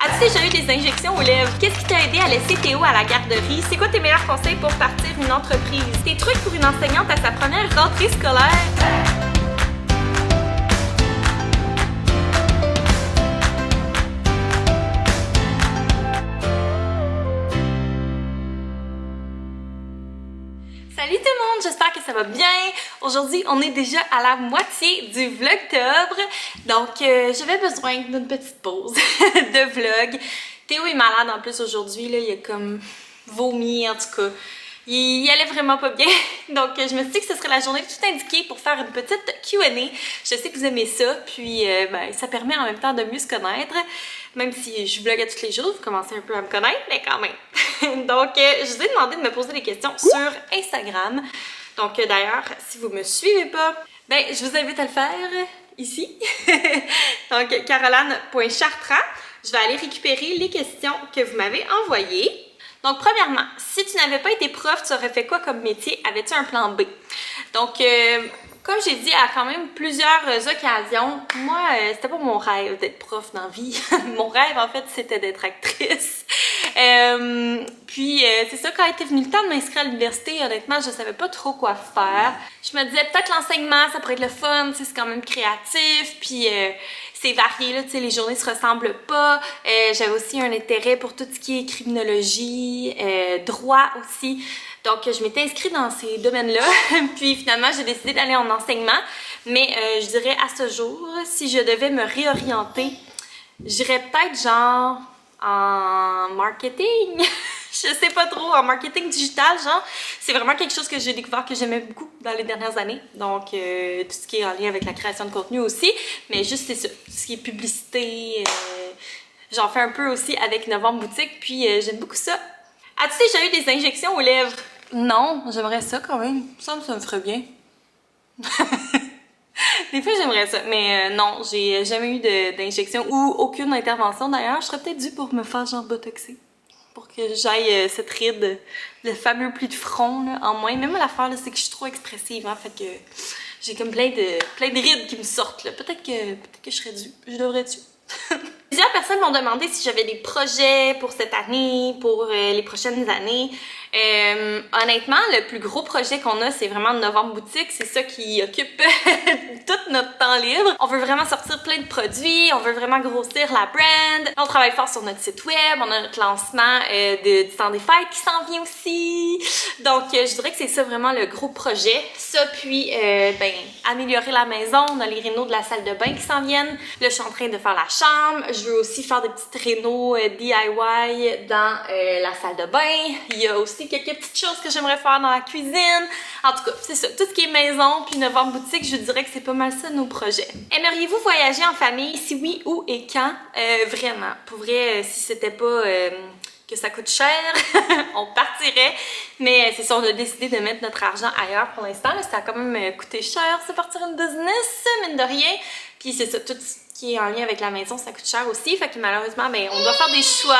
As-tu déjà eu des injections aux lèvres? Qu'est-ce qui t'a aidé à laisser Théo à la garderie? C'est quoi tes meilleurs conseils pour partir une entreprise? Tes trucs pour une enseignante à sa première rentrée scolaire? Salut tout le monde, j'espère que ça va bien. Aujourd'hui, on est déjà à la moitié du vlogtobre. Donc, j'avais besoin d'une petite pause de vlog. Théo est malade en plus aujourd'hui, là, il a comme vomi en tout cas. Il allait vraiment pas bien. Donc, je me suis dit que ce serait la journée tout indiquée pour faire une petite Q&A. Je sais que vous aimez ça, puis ça permet en même temps de mieux se connaître. Même si je vlog à tous les jours, vous commencez un peu à me connaître, mais quand même. Donc, je vous ai demandé de me poser des questions sur Instagram. Donc, d'ailleurs, si vous me suivez pas, ben, je vous invite à le faire ici. Donc, caroline.chartrand. Je vais aller récupérer les questions que vous m'avez envoyées. Donc, premièrement, si tu n'avais pas été prof, tu aurais fait quoi comme métier? Avais-tu un plan B? Donc, comme j'ai dit à quand même plusieurs occasions, moi, c'était pas mon rêve d'être prof dans la vie. Mon rêve, en fait, c'était d'être actrice. Puis, c'est ça, quand était venu le temps de m'inscrire à l'université, honnêtement, je savais pas trop quoi faire. Je me disais, peut-être l'enseignement, ça pourrait être le fun, c'est quand même créatif, puis c'est varié, là, tu sais, les journées se ressemblent pas. J'avais aussi un intérêt pour tout ce qui est criminologie, droit aussi. Donc, je m'étais inscrite dans ces domaines-là, puis finalement, j'ai décidé d'aller en enseignement. Mais je dirais, à ce jour, si je devais me réorienter, j'irais peut-être genre en marketing. Je sais pas trop, en marketing digital, genre. C'est vraiment quelque chose que j'ai découvert que j'aimais beaucoup dans les dernières années. Donc, tout ce qui est en lien avec la création de contenu aussi. Mais juste, c'est ça. Tout ce qui est publicité. J'en fais un peu aussi avec Novembre Boutique. Puis, j'aime beaucoup ça. As-tu déjà eu des injections aux lèvres? Non, j'aimerais ça quand même. Ça me ferait bien. Des fois, j'aimerais ça, mais non, j'ai jamais eu d'injection ou aucune intervention. D'ailleurs, je serais peut-être due pour me faire genre botoxer. Pour que j'aille cette ride, le fameux pli de front là, en moins. Même l'affaire, c'est que je suis trop expressive, hein, fait que j'ai comme plein de rides qui me sortent. Peut-être que je serais due. Je devrais-tu? Plusieurs personnes m'ont demandé si j'avais des projets pour cette année, pour les prochaines années. Honnêtement, le plus gros projet qu'on a, c'est vraiment Novembre Boutique. C'est ça qui occupe tout notre temps libre. On veut vraiment sortir plein de produits, on veut vraiment grossir la brand. On travaille fort sur notre site web, on a notre lancement du temps des fêtes qui s'en vient aussi. Donc, je dirais que c'est ça vraiment le gros projet. Ça, puis, améliorer la maison. On a les rénaux de la salle de bain qui s'en viennent. Là, je suis en train de faire la chambre. Je veux aussi faire des petites rénaux DIY dans la salle de bain. Il y a aussi quelques petites choses que j'aimerais faire dans la cuisine. En tout cas, c'est ça. Tout ce qui est maison, puis Novembre Boutique, je dirais que c'est pas mal ça nos projets. Aimeriez-vous voyager en famille? Si oui, où et quand? Vraiment. Pour vrai, si c'était pas que ça coûte cher, on partirait. Mais c'est ça, on a décidé de mettre notre argent ailleurs pour l'instant. Ça a quand même coûté cher, c'est partir une business, mine de rien. Puis c'est ça, tout ce qui est en lien avec la maison, ça coûte cher aussi. Fait que malheureusement, ben, on doit faire des choix.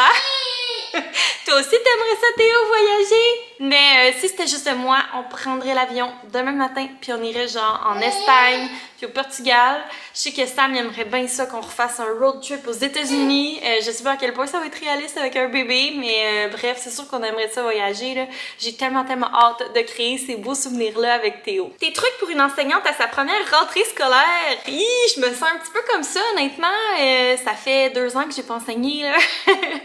Toi aussi, t'aimerais ça, Théo, voyager? Mais si c'était juste moi, on prendrait l'avion demain matin, puis on irait genre en Espagne, puis au Portugal. Je sais que Sam aimerait bien ça, qu'on refasse un road trip aux États-Unis. Je sais pas à quel point ça va être réaliste avec un bébé, mais bref, c'est sûr qu'on aimerait ça voyager, là. J'ai tellement hâte de créer ces beaux souvenirs-là avec Théo. Tes trucs pour une enseignante à sa première rentrée scolaire? Hi, je me sens un petit peu comme ça, honnêtement. Ça fait 2 ans que j'ai pas enseigné, là.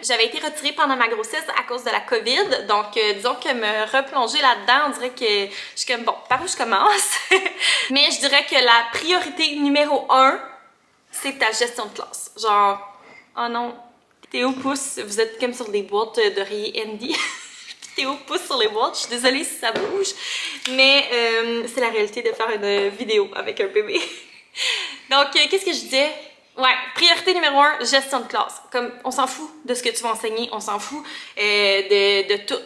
J'avais été retirée pendant ma grossesse à cause de la COVID, donc disons que me replonger là-dedans, on dirait que je suis comme, bon, par où je commence? Mais je dirais que la priorité numéro 1, c'est ta gestion de classe. Genre, oh non, Théo pousse, vous êtes comme sur des boîtes d'oreiller Andy. Théo pousse sur les boîtes, je suis désolée si ça bouge, mais c'est la réalité de faire une vidéo avec un bébé. Donc, qu'est-ce que je disais? Ouais, priorité numéro 1, gestion de classe. Comme, on s'en fout de ce que tu vas enseigner, on s'en fout de tout.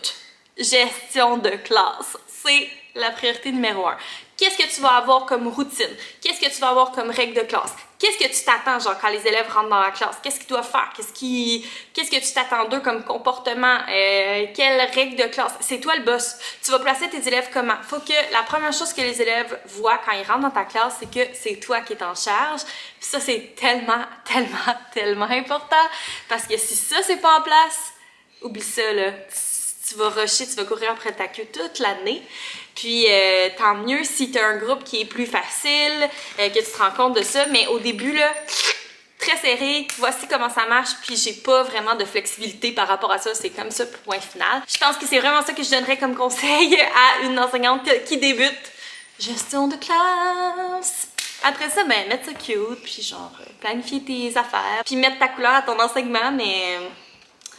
Gestion de classe, c'est la priorité numéro 1. Qu'est-ce que tu vas avoir comme routine? Qu'est-ce que tu vas avoir comme règle de classe? Qu'est-ce que tu t'attends, genre, quand les élèves rentrent dans la classe? Qu'est-ce qu'ils doivent faire? Qu'est-ce que tu t'attends d'eux comme comportement? Quelle règle de classe? C'est toi le boss. Tu vas placer tes élèves comment? Faut que la première chose que les élèves voient quand ils rentrent dans ta classe, c'est que c'est toi qui es en charge. Puis ça, c'est tellement, tellement, tellement important. Parce que si ça, c'est pas en place, oublie ça, là. Tu vas rusher, tu vas courir après ta queue toute l'année. Puis tant mieux si tu as un groupe qui est plus facile, que tu te rends compte de ça. Mais au début, là, très serré, voici comment ça marche. Puis j'ai pas vraiment de flexibilité par rapport à ça. C'est comme ça, point final. Je pense que c'est vraiment ça que je donnerais comme conseil à une enseignante qui débute. Gestion de classe. Après ça, ben, mettre ça cute, puis genre, planifier tes affaires, puis mettre ta couleur à ton enseignement, mais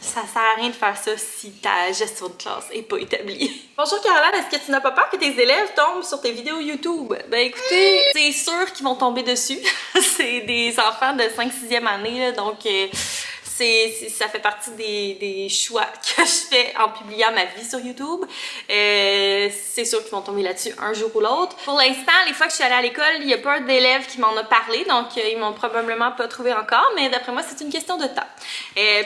ça sert à rien de faire ça si ta gestion de classe est pas établie. Bonjour Caroline, est-ce que tu n'as pas peur que tes élèves tombent sur tes vidéos YouTube? Ben écoutez, c'est sûr qu'ils vont tomber dessus. C'est des enfants de 5-6e année, là, donc ça fait partie des choix que je fais en publiant ma vie sur YouTube. C'est sûr qu'ils vont tomber là-dessus un jour ou l'autre. Pour l'instant, les fois que je suis allée à l'école, il y a pas un d'élèves qui m'en a parlé, donc ils m'ont probablement pas trouvé encore, mais d'après moi, c'est une question de temps.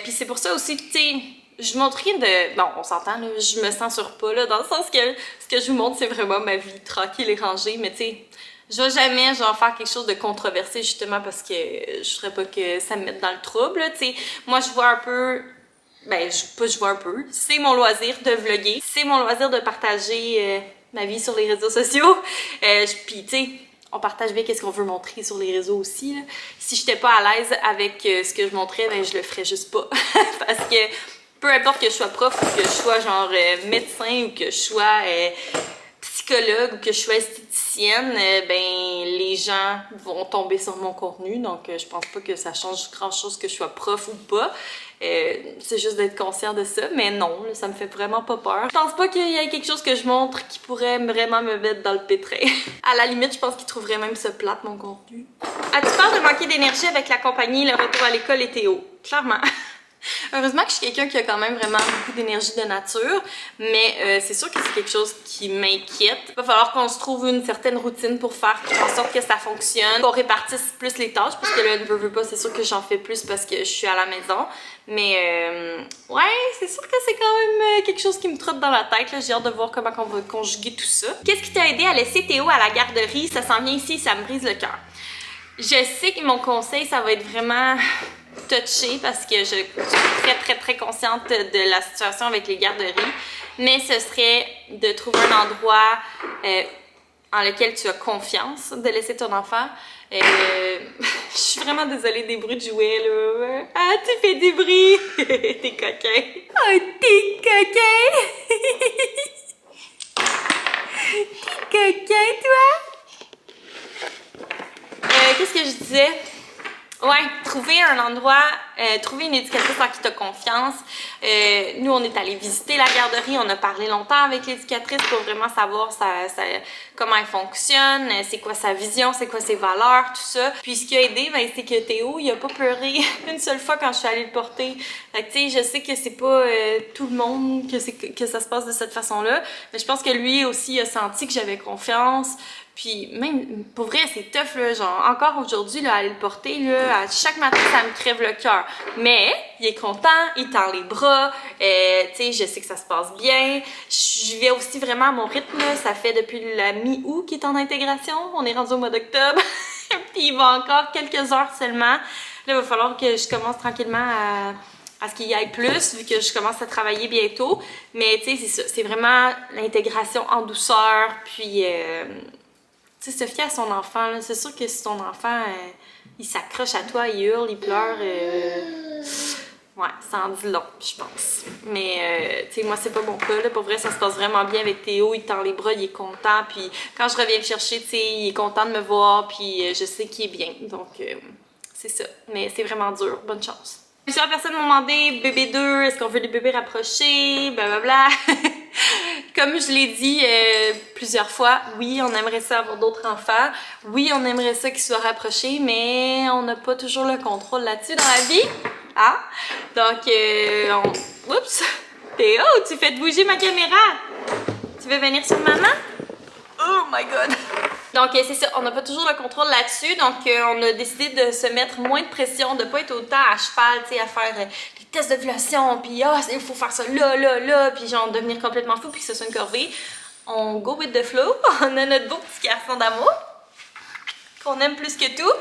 Puis c'est pour ça aussi que, tu sais, je montre rien de... Bon, on s'entend, là, je me censure pas, là, dans le sens que ce que je vous montre, c'est vraiment ma vie tranquille et rangée, mais tu sais, je vais jamais genre faire quelque chose de controversé justement parce que je voudrais pas que ça me mette dans le trouble, tu sais. Moi, je vois un peu... Ben, je vois un peu. C'est mon loisir de vlogger. C'est mon loisir de partager ma vie sur les réseaux sociaux. Puis, tu sais, on partage bien qu'est-ce qu'on veut montrer sur les réseaux aussi, là. Si j'étais pas à l'aise avec ce que je montrais, ben, je le ferais juste pas. Parce que peu importe que je sois prof ou que je sois genre médecin ou que je sois... psychologue ou que je sois esthéticienne, ben les gens vont tomber sur mon contenu, donc je pense pas que ça change grand chose que je sois prof ou pas. C'est juste d'être conscient de ça, mais non, là, ça me fait vraiment pas peur. Je pense pas qu'il y ait quelque chose que je montre qui pourrait vraiment me mettre dans le pétrin. À la limite, je pense qu'ils trouveraient même ça plate, mon contenu. As-tu peur de manquer d'énergie avec la compagnie, le retour à l'école et Théo? Clairement. Heureusement que je suis quelqu'un qui a quand même vraiment beaucoup d'énergie de nature, mais c'est sûr que c'est quelque chose qui m'inquiète. Il va falloir qu'on se trouve une certaine routine pour faire en sorte que ça fonctionne, qu'on répartisse plus les tâches, parce que là, ne veux pas, c'est sûr que j'en fais plus parce que je suis à la maison. Mais ouais, c'est sûr que c'est quand même quelque chose qui me trotte dans la tête. J'ai hâte de voir comment on va conjuguer tout ça. Qu'est-ce qui t'a aidé à laisser Théo à la garderie? Ça s'en vient ici, ça me brise le cœur. Je sais que mon conseil, ça va être vraiment touché parce que je suis très consciente de la situation avec les garderies, mais ce serait de trouver un endroit en lequel tu as confiance de laisser ton enfant. Je suis vraiment désolée des bruits de jouets, là. Ah, tu fais des bruits! T'es coquin! Oh, t'es coquin! T'es coquin, toi? Qu'est-ce que je disais? Ouais, trouver un endroit, trouver une éducatrice en qui tu as confiance. Nous, on est allé visiter la garderie, on a parlé longtemps avec l'éducatrice pour vraiment savoir comment elle fonctionne, c'est quoi sa vision, c'est quoi ses valeurs, tout ça. Puis ce qui a aidé, ben, c'est que Théo, il a pas pleuré une seule fois quand je suis allée le porter. Fait que, tu sais, je sais que c'est pas tout le monde que ça se passe de cette façon-là, mais je pense que lui aussi a senti que j'avais confiance. Puis même, pour vrai, c'est tough, là, genre, encore aujourd'hui, là, aller le porter, là, à chaque matin, ça me crève le cœur. Mais, il est content, il tend les bras, tu sais, je sais que ça se passe bien. Je vais aussi vraiment à mon rythme, là. Ça fait depuis la mi-août qu'il est en intégration. On est rendu au mois d'octobre. Puis il va encore quelques heures seulement. Là, il va falloir que je commence tranquillement à ce qu'il y aille plus, vu que je commence à travailler bientôt. Mais, tu sais, c'est ça. C'est vraiment l'intégration en douceur, puis... tu sais, se fier à son enfant, c'est sûr que si ton enfant, il s'accroche à toi, il hurle, il pleure, ouais, ça en dit long, je pense. Mais, tu sais, moi, c'est pas mon cas, là. Pour vrai, ça se passe vraiment bien avec Théo, il tend les bras, il est content, puis quand je reviens le chercher, tu sais, il est content de me voir, puis je sais qu'il est bien, donc c'est ça. Mais c'est vraiment dur, bonne chance. Plusieurs personnes m'ont demandé bébé 2, est-ce qu'on veut des bébés rapprochés, blablabla. Comme je l'ai dit plusieurs fois, oui, on aimerait ça avoir d'autres enfants. Oui, on aimerait ça qu'ils soient rapprochés, mais on n'a pas toujours le contrôle là-dessus dans la vie. Hein? Donc, oups! Théo, tu fais bouger ma caméra! Tu veux venir sur maman? Oh my god! Donc c'est ça, on n'a pas toujours le contrôle là-dessus, donc on a décidé de se mettre moins de pression, de pas être autant à cheval, tu sais, à faire des tests d'ovulation, puis il faut faire ça là, puis genre devenir complètement fou, puis que ce soit une corvée. On go with the flow, on a notre beau petit garçon d'amour, qu'on aime plus que tout.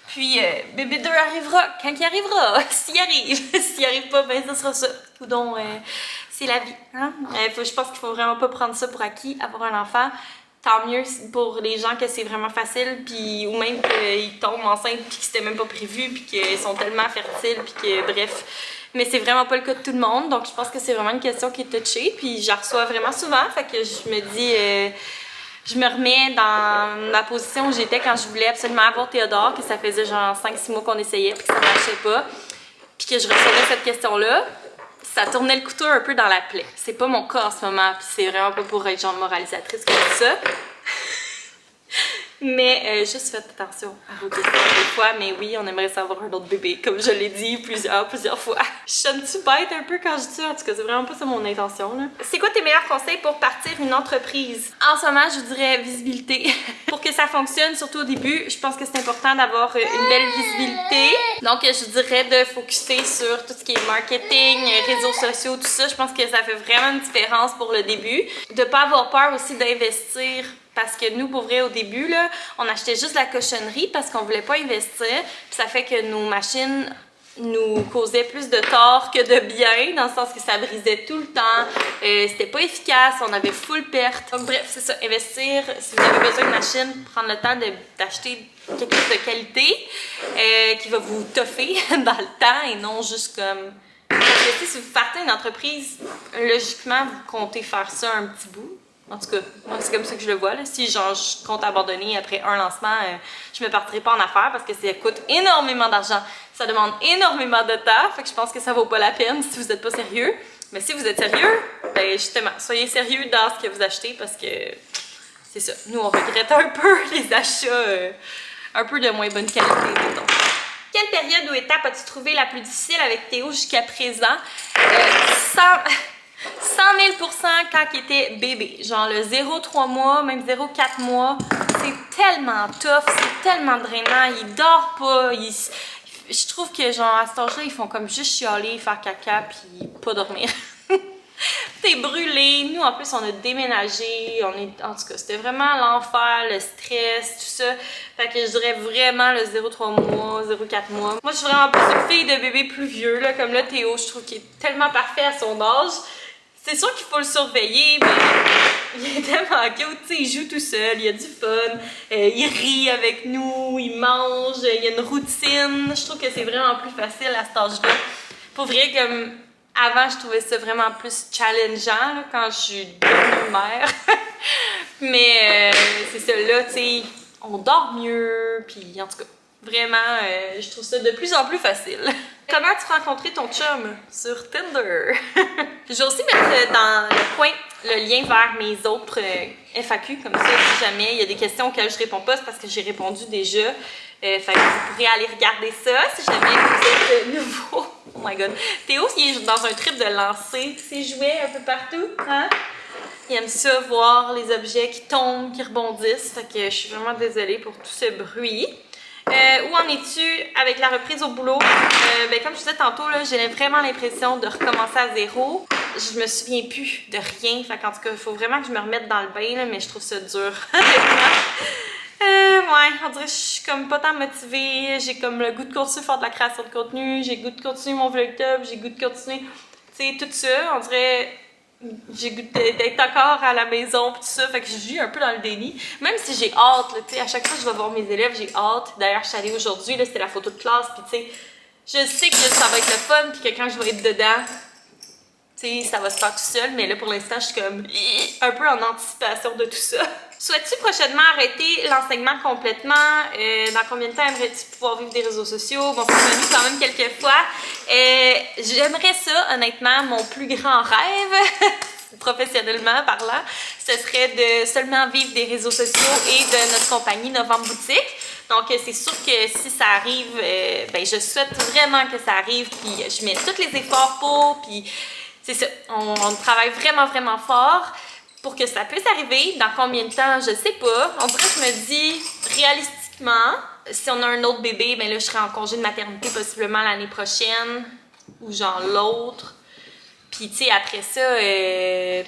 Puis bébé 2 arrivera quand il arrivera, s'il arrive. S'il arrive pas, ben ça sera ça. Ou donc, c'est la vie. Hein? Je pense qu'il faut vraiment pas prendre ça pour acquis, avoir un enfant. Tant mieux pour les gens que c'est vraiment facile, puis ou même qu'ils tombent enceintes, puis que c'était même pas prévu, puis qu'ils sont tellement fertiles, puis que bref. Mais c'est vraiment pas le cas de tout le monde, donc je pense que c'est vraiment une question qui est touchée, puis je la reçois vraiment souvent, fait que je me dis... je me remets dans ma position où j'étais quand je voulais absolument avoir Théodore, que ça faisait genre 5-6 mois qu'on essayait, puis que ça marchait pas, puis que je recevais cette question-là. Ça tournait le couteau un peu dans la plaie. C'est pas mon cas en ce moment, puis c'est vraiment pas pour être genre moralisatrice comme ça. Mais juste faites attention à vos questions des fois, mais oui, on aimerait savoir un autre bébé, comme je l'ai dit plusieurs fois. Je sonne-tu bête un peu quand je dis ça? En tout cas, c'est vraiment pas ça mon intention, là. C'est quoi tes meilleurs conseils pour partir une entreprise? En ce moment, je vous dirais visibilité. Pour que ça fonctionne, surtout au début, je pense que c'est important d'avoir une belle visibilité. Donc, je vous dirais de focusser sur tout ce qui est marketing, réseaux sociaux, tout ça. Je pense que ça fait vraiment une différence pour le début. De pas avoir peur aussi d'investir. Parce que nous, pour vrai, au début, là, on achetait juste la cochonnerie parce qu'on voulait pas investir. Puis ça fait que nos machines nous causaient plus de tort que de bien, dans le sens que ça brisait tout le temps. C'était pas efficace, on avait full perte. Donc bref, c'est ça, investir. Si vous avez besoin de machine, prendre le temps d'acheter quelque chose de qualité qui va vous toffer dans le temps et non juste comme... Parce que si vous partez une entreprise, logiquement, vous comptez faire ça un petit bout. En tout cas, moi, c'est comme ça que je le vois. Là. Si genre, je compte abandonner après un lancement, je me partirai pas en affaires parce que ça coûte énormément d'argent. Ça demande énormément de temps, fait que je pense que ça vaut pas la peine si vous n'êtes pas sérieux. Mais si vous êtes sérieux, ben justement, soyez sérieux dans ce que vous achetez parce que c'est ça. Nous, on regrette un peu les achats un peu de moins bonne qualité, mettons. Quelle période ou étape as-tu trouvé la plus difficile avec Théo jusqu'à présent? 100 000 % quand il était bébé. Genre le 0,3 mois, même 0,4 mois. C'est tellement tough, c'est tellement drainant. Il dort pas. Je trouve que genre à cet âge-là, ils font comme juste chialer, faire caca, puis pas dormir. T'es brûlé. Nous, en plus, on a déménagé. En tout cas, c'était vraiment l'enfer, le stress, tout ça. Fait que je dirais vraiment le 0,3 mois, 0,4 mois. Moi, je suis vraiment plus une fille de bébé plus vieux, là. Comme là, Théo, je trouve qu'il est tellement parfait à son âge. C'est sûr qu'il faut le surveiller, mais il est tellement cute, tu sais, il joue tout seul, il a du fun, il rit avec nous, il mange, il y a une routine. Je trouve que c'est vraiment plus facile à cet âge-là. Pour vrai, comme avant, je trouvais ça vraiment plus challengeant là, quand je suis devenue mère. Mais c'est ça, là, tu sais, on dort mieux, puis en tout cas, vraiment, je trouve ça de plus en plus facile. Comment tu as rencontré ton chum? Sur Tinder. Je vais aussi mettre dans le coin le lien vers mes autres FAQ, comme ça, si jamais il y a des questions auxquelles je réponds pas, c'est parce que j'ai répondu déjà. Fait que vous pourrez aller regarder ça si jamais vous êtes nouveau. Oh my god. Théo, il est dans un trip de lancer ses jouets un peu partout. Hein? Il aime ça, voir les objets qui tombent, qui rebondissent. Fait que je suis vraiment désolée pour tout ce bruit. Où en es-tu avec la reprise au boulot? Ben, comme je disais tantôt, j'ai vraiment l'impression de recommencer à zéro. Je me souviens plus de rien. Fait qu'en tout cas, il faut vraiment que je me remette dans le bain, là, mais je trouve ça dur. Ouais, on dirait que je suis comme pas tant motivée. J'ai comme le goût de continuer à faire de la création de contenu. J'ai le goût de continuer mon vlogtube. J'ai le goût de continuer, tu sais, tout ça. On dirait... J'ai goût d'être encore à la maison pis tout ça, fait que je vis un peu dans le déni. Même si j'ai hâte, tu sais, à chaque fois que je vais voir mes élèves, j'ai hâte. D'ailleurs, je suis allée aujourd'hui, là, c'était la photo de classe, puis tu sais, je sais que ça va être le fun, puis que quand je vais être dedans, tu sais, ça va se faire tout seul, mais là, pour l'instant, je suis comme un peu en anticipation de tout ça. Souhaites-tu prochainement arrêter l'enseignement complètement? Dans combien de temps aimerais-tu pouvoir vivre des réseaux sociaux? Bon, c'est venu quand même quelques fois. J'aimerais ça, honnêtement, mon plus grand rêve, professionnellement parlant, ce serait de seulement vivre des réseaux sociaux et de notre compagnie Novembre Boutique. Donc, c'est sûr que si ça arrive, ben, je souhaite vraiment que ça arrive, puis je mets tous les efforts pour, puis c'est ça, on travaille vraiment, vraiment fort. pour que ça puisse arriver. Dans combien de temps, je sais pas. On dirait que je me dis, réalistiquement, si on a un autre bébé, ben là, je serai en congé de maternité possiblement l'année prochaine, ou genre l'autre. Puis, tu sais, après ça,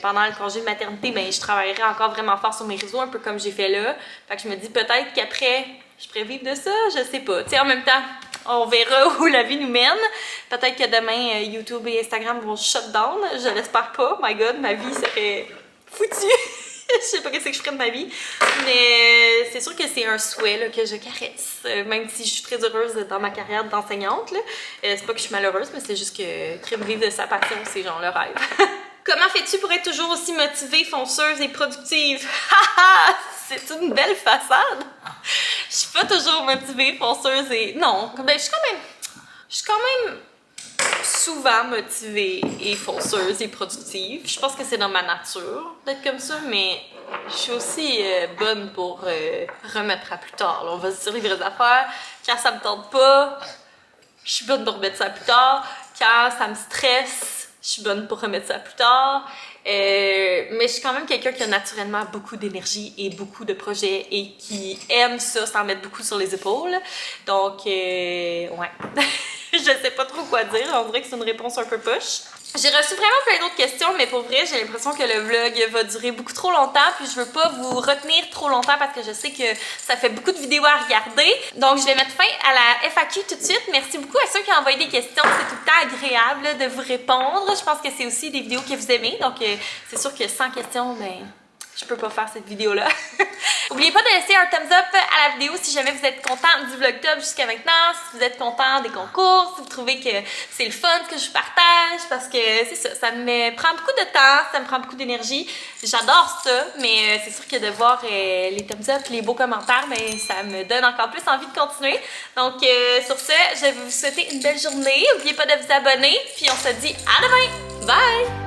pendant le congé de maternité, ben je travaillerai encore vraiment fort sur mes réseaux, un peu comme j'ai fait là. Fait que je me dis peut-être qu'après, je pourrais vivre de ça, je sais pas. Tu sais, en même temps, on verra où la vie nous mène. Peut-être que demain, YouTube et Instagram vont shut down. Je l'espère pas. My God, ma vie serait foutue. Je sais pas qu'est-ce que je ferais de ma vie. Mais c'est sûr que c'est un souhait là, que je caresse. Même si je suis très heureuse dans ma carrière d'enseignante. C'est pas que je suis malheureuse, mais c'est juste que vivre de sa passion, c'est genre le rêve. Comment fais-tu pour être toujours aussi motivée, fonceuse et productive? C'est une belle façade! Je suis pas toujours motivée, fonceuse et... Non, ben, je suis quand même souvent motivée et fonceuse et productive. Je pense que c'est dans ma nature d'être comme ça, mais je suis aussi bonne pour remettre à plus tard. Là, on va se dire les vraies affaires. Quand ça me tente pas, je suis bonne pour remettre ça plus tard. Quand ça me stresse, je suis bonne pour remettre ça plus tard. Mais je suis quand même quelqu'un qui a naturellement beaucoup d'énergie et beaucoup de projets et qui aime ça s'en mettre beaucoup sur les épaules. Donc, ouais. Je sais pas trop quoi dire. On dirait que c'est une réponse un peu poche. J'ai reçu vraiment plein d'autres questions, mais pour vrai, j'ai l'impression que le vlog va durer beaucoup trop longtemps, puis je veux pas vous retenir trop longtemps parce que je sais que ça fait beaucoup de vidéos à regarder. Donc, je vais mettre fin à la FAQ tout de suite. Merci beaucoup à ceux qui ont envoyé des questions. C'est tout le temps agréable là, de vous répondre. Je pense que c'est aussi des vidéos que vous aimez. Donc, c'est sûr que sans questions, ben, je peux pas faire cette vidéo-là. N'oubliez pas de laisser un thumbs up à la vidéo si jamais vous êtes content du vlog top jusqu'à maintenant, si vous êtes content des concours, si vous trouvez que c'est le fun que je partage, parce que c'est ça, ça me prend beaucoup de temps, ça me prend beaucoup d'énergie. J'adore ça, mais c'est sûr que de voir les thumbs up, les beaux commentaires, ben, ça me donne encore plus envie de continuer. Donc sur ce, je vais vous souhaiter une belle journée. N'oubliez pas de vous abonner, puis on se dit à demain! Bye!